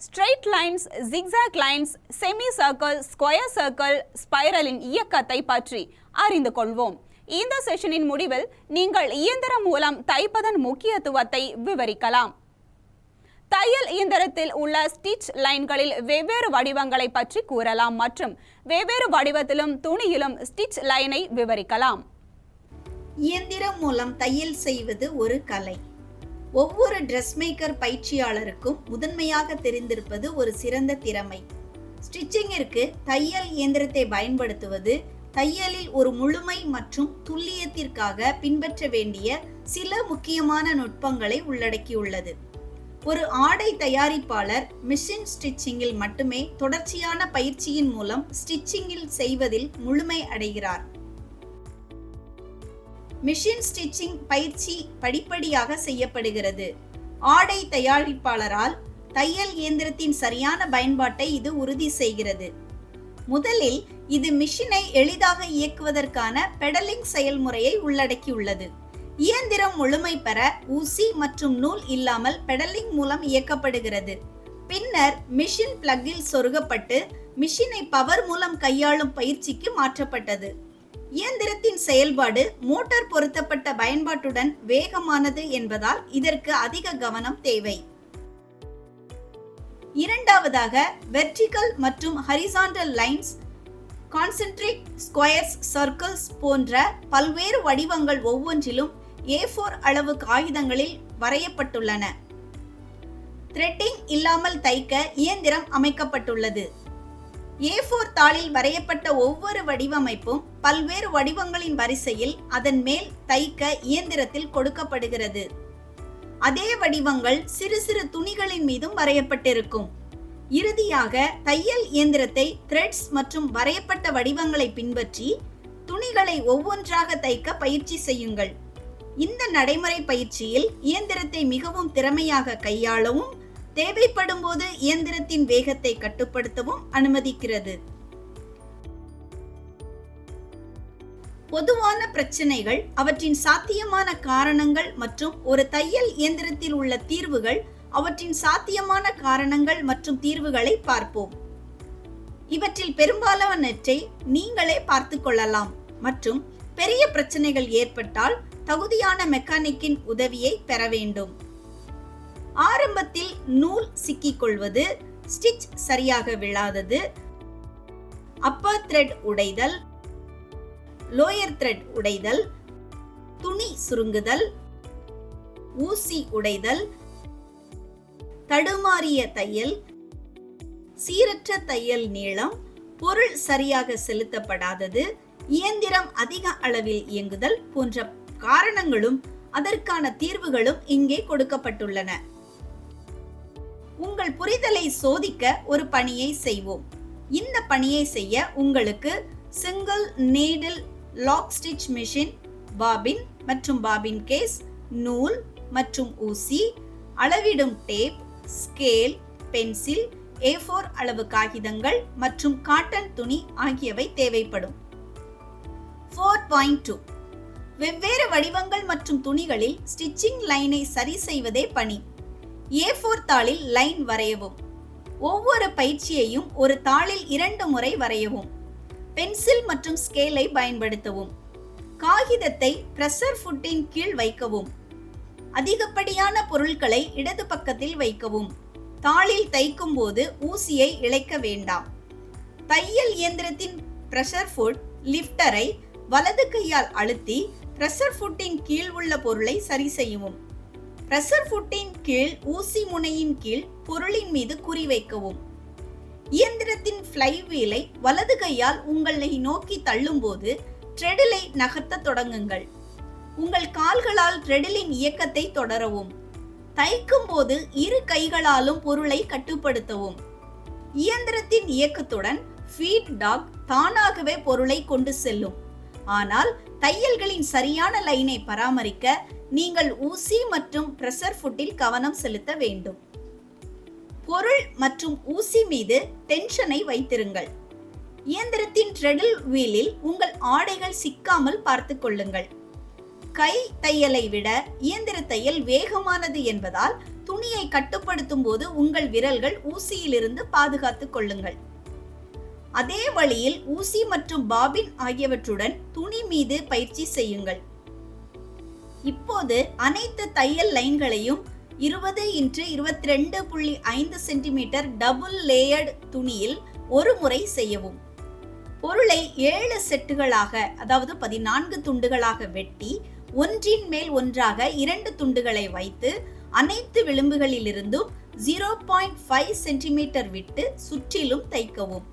Straight lines, zigzag lines, semi circle, square circle, ஸ்பைரலின் இயக்கத்தை பற்றி அறிந்து கொள்வோம். இந்த செஷனின் முடிவில் நீங்கள் இயந்திரம் மூலம் தைப்பதன் முக்கியத்துவத்தை விவரிக்கலாம். தையல் இயந்திரத்தில் உள்ள ஸ்டிச் லைன்களில் வெவ்வேறு வடிவங்களை பற்றி கூறலாம் மற்றும் வெவ்வேறு வடிவத்திலும் துணியிலும் ஸ்டிச் லைனை விவரிக்கலாம். இயந்திரம் மூலம் தையல் செய்வது ஒரு கலை. ஒவ்வொரு டிரெஸ்மேக்கர் பயிற்சியாளருக்கும் முதன்மையாக தெரிந்திருப்பது ஒரு சிறந்த திறமை. ஸ்டிச்சிங்கிற்கு தையல் இயந்திரத்தை பயன்படுத்துவது தையலில் ஒரு முழுமை மற்றும் துல்லியத்திற்காக பின்பற்ற வேண்டிய சில முக்கியமான நுட்பங்களை உள்ளடக்கியுள்ளது. ஒரு ஆடை தயாரிப்பாளர் மிஷின் ஸ்டிச்சிங்கில் மட்டுமே தொடர்ச்சியான பயிற்சியின் மூலம் ஸ்டிச்சிங்கில் செய்வதில் முழுமை அடைகிறார். மிஷின் ஸ்டிச்சிங் பயிற்சி படிப்படியாக செய்யப்படுகிறது. ஆடை தயாரிப்பாளரால் தையல் இயந்திரத்தின் சரியான பயன்பாட்டை இது உறுதி செய்கிறது. முதலில் இது மிஷினை எளிதாக இயக்குவதற்கான பெடலிங் செயல்முறையை உள்ளடக்கியுள்ளது. இயந்திரம் முழுமை பெற ஊசி மற்றும் நூல் இல்லாமல் பெடலிங் மூலம் இயக்கப்படுகிறது. பின்னர் மிஷின் பிளக்கில் சொருகப்பட்டு மிஷினை பவர் மூலம் கையாளும் பயிற்சிக்கு மாற்றப்பட்டது. இயந்திரத்தின் செயல்பாடு மோட்டார் பொருத்தப்பட்ட பயன்பாட்டுடன் வேகமானது என்பதால் இதற்கு அதிக கவனம் தேவை. இரண்டாவதாக வெர்டிகல் மற்றும் horizontal lines, concentric squares, circles போன்ற பல்வேறு வடிவங்கள் ஒவ்வொன்றிலும் A4 அளவு காகிதங்களில் வரையப்பட்டுள்ளன. த்ரெட்டிங் இல்லாமல் தைக்க இயந்திரம் அமைக்கப்பட்டுள்ளது. A4 தாளில் வரையப்பட்ட ஒவ்வொரு வடிவமைப்பும் பல்வேறு வடிவங்களின் வரிசையில் அதன் மேல் தைக்க இயந்திரத்தில் கொடுக்கப்படுகிறது. அதே வடிவங்கள் சிறு சிறு துணிகளின் மீதும் வரையப்பட்டிருக்கும். இறுதியாக தையல் இயந்திரத்தை த்ரெட்ஸ் மற்றும் வரையப்பட்ட வடிவங்களை பின்பற்றி துணிகளை ஒவ்வொன்றாக தைக்க பயிற்சி செய்யுங்கள். இந்த நடைமுறை பயிற்சியில் இயந்திரத்தை மிகவும் திறமையாக கையாளவும் தேவைப்படும் போது இயந்திரத்தின் வேகத்தை கட்டுப்படுத்தவும் அனுமதிக்கிறது. பொதுவான பிரச்சனைகள், அவற்றின் சாத்தியமான காரணங்கள் மற்றும் ஒரு தையல் இயந்திரத்தில் உள்ள தீர்வுகள், அவற்றின் சாத்தியமான காரணங்கள் மற்றும் தீர்வுகளை பார்ப்போம். இவற்றில் பெரும்பாலானவற்றை நீங்களே பார்த்து கொள்ளலாம் மற்றும் பெரிய பிரச்சனைகள் ஏற்பட்டால் தகுதியான மெக்கானிக்கின் உதவியை பெற வேண்டும். ஆரம்பத்தில் நூல் சிக்கிக்கொள்வது, ஸ்டிச் சரியாக விழாதது, அப்பர் த்ரெட் உடைதல், லோயர் த்ரெட் உடைதல், துணி சுருங்குதல், ஊசி உடைதல், தடுமாறிய தையல், சீரற்ற தையல் நீளம், பொருள் சரியாக செலுத்தப்படாதது, இயந்திரம் அதிக அளவில் இயங்குதல் போன்ற காரணங்களும் அதற்கான தீர்வுகளும் இங்கே கொடுக்கப்பட்டுள்ளன. உங்கள் புரிதலை சோதிக்க ஒரு பணியை செய்வோம். இந்த பணியை செய்ய உங்களுக்கு single needle lock stitch machine, bobbin மற்றும் பாபின் கேஸ், நூல் மற்றும் ஊசி, அளவிடும் டேப், ஸ்கேல், பென்சில், A4 அளவு காகிதங்கள் மற்றும் காட்டன் துணி ஆகியவை தேவைப்படும். 4.2 வெவ்வேறு வடிவங்கள் மற்றும் துணிகளில் ஸ்டிச்சிங் லைனை சரி செய்வதே பணி. A4 தாளில் லைன் வரையவும். ஒவ்வொரு பயிற்சியையும் ஒரு தாளில் 2 முறை வரையவும். பென்சில் மற்றும் ஸ்கேலை பயன்படுத்தவும். காகிதத்தை பிரஷர் ஃபுட்டின் கீழ் வைக்கவும். அதிகப்படியான பொருட்களை இடது பக்கத்தில் வைக்கவும். தாளில் தைக்கும் போது ஊசியை இழைக்க வேண்டாம். தையல் இயந்திரத்தின் பிரஷர் ஃபுட் லிஃப்டரை வலது கையால் அழுத்தி பிரஷர் ஃபுட்டின் கீழ் உள்ள பொருளை சரி செய்யவும். பிரஷர் ஃபுட்டின் கீழ் ஊசி முனையின் கீழ் பொருளின் மீது குறிவைக்கவும். இயந்திரத்தின் ஃப்ளை வீலை வலது கையால் உங்களை நோக்கி தள்ளும் போது த்ரெடிலை நகர்த்த தொடங்குங்கள். உங்கள் கால்களால் த்ரெடிலின் இயக்கத்தை தொடரவும். தைக்கும் போது இரு கைகளாலும் பொருளை கட்டுப்படுத்தவும். இயந்திரத்தின் இயக்கத்துடன் ஃபீட் டாக் தானாகவே பொருளை கொண்டு செல்லும். ஆனால் தையல்களின் சரியான லைனை பராமரிக்க நீங்கள் ஊசி மற்றும் பிரஷர் ஃபுட்டில் கவனம் செலுத்த வேண்டும். பொருள் மற்றும் ஊசி மீது டென்ஷனை வைத்திருங்கள். இயந்திரத்தின் த்ரெடில் வீலில் உங்கள் ஆடைகள் சிக்காமல் பார்த்துக் கொள்ளுங்கள். கை தையலை விட இயந்திர தையல் வேகமானது என்பதால் துணியை கட்டுப்படுத்தும் போது உங்கள் விரல்கள் ஊசியிலிருந்து பாதுகாத்துக் கொள்ளுங்கள். அதே வழியில் ஊசி மற்றும் பாபின் ஆகியவற்றுடன் துணி மீது பயிற்சி செய்யுங்கள். இப்போது அனைத்து தையல் லைன்களையும் 20x22.5 சென்டிமீட்டர் டபுள் லேயர்டு துணியில் ஒரு முறை செய்யவும். பொருளை 7 செட்டுகளாக, அதாவது 14 துண்டுகளாக வெட்டி ஒன்றின் மேல் ஒன்றாக 2 துண்டுகளை வைத்து அனைத்து விளிம்புகளிலிருந்தும் 0.5 சென்டிமீட்டர் விட்டு சுற்றிலும் தைக்கவும்.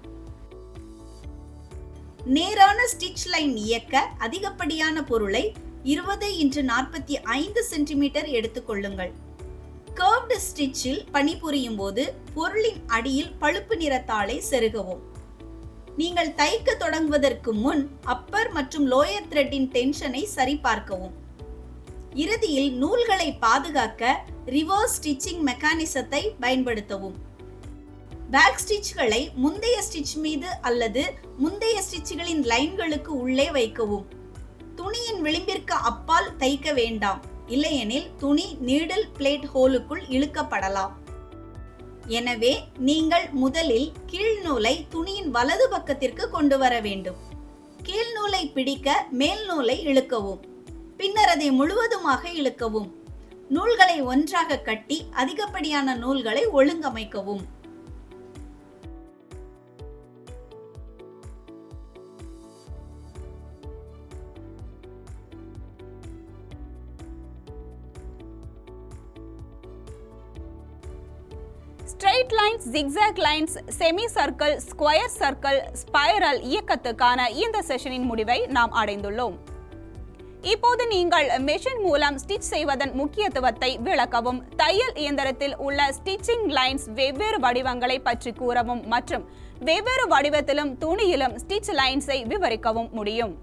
நேரான ஸ்டிச் லைன் இயக்க அதிகப்படியான பொருளை 20x45 சென்டிமீட்டர் எடுத்துக்கொள்ளுங்கள். கர்வ்டு ஸ்டிச்சில் பணிபுரியும் போது பொருளின் அடியில் பழுப்பு நிற தாளை செருகவும். நீங்கள் தைக்க தொடங்குவதற்கு முன் அப்பர் மற்றும் லோயர் த்ரெட்டின் டென்ஷனை சரிபார்க்கவும். இறுதியில் நூல்களை பாதுகாக்க ரிவர்ஸ் ஸ்டிச்சிங் மெக்கானிசத்தை பயன்படுத்தவும். பேக் ஸ்டிச்களை முந்தைய ஸ்டிச் மீது அல்லது முந்தைய ஸ்டிச்சுகளின் லைன்களுக்கு உள்ளே வைக்கவும். துணியின் விளிம்பிற்கு அப்பால் தைக்க வேண்டாம், இல்லையெனில் துணி நீடில் பிளேட் ஹோலுக்குள் இழுக்கப்படலாம். எனவே நீங்கள் முதலில் கீழ் நூலை துணியின் வலது பக்கத்திற்கு கொண்டு வர வேண்டும். கீழ் நூலை பிடிக்க மேல் நூலை இழுக்கவும். பின்னர் அதை முழுவதுமாக இழுக்கவும். நூல்களை ஒன்றாக கட்டி அதிகப்படியான நூல்களை ஒழுங்கமைக்கவும். Straight lines, zigzag lines, semi circle, square circle, spiral இயக்கத்துக்கான இந்த செஷனின் முடிவை நாம் அடைந்துள்ளோம். இப்போது நீங்கள் மெஷின் மூலம் ஸ்டிச் செய்வதன் முக்கியத்துவத்தை விளக்கவும், தையல் இயந்திரத்தில் உள்ள ஸ்டிச்சிங் லைன்ஸ் வெவ்வேறு வடிவங்களை பற்றி கூறவும் மற்றும் வெவ்வேறு வடிவத்திலும் துணியிலும் ஸ்டிச் லைன்ஸை விவரிக்கவும் முடியும்.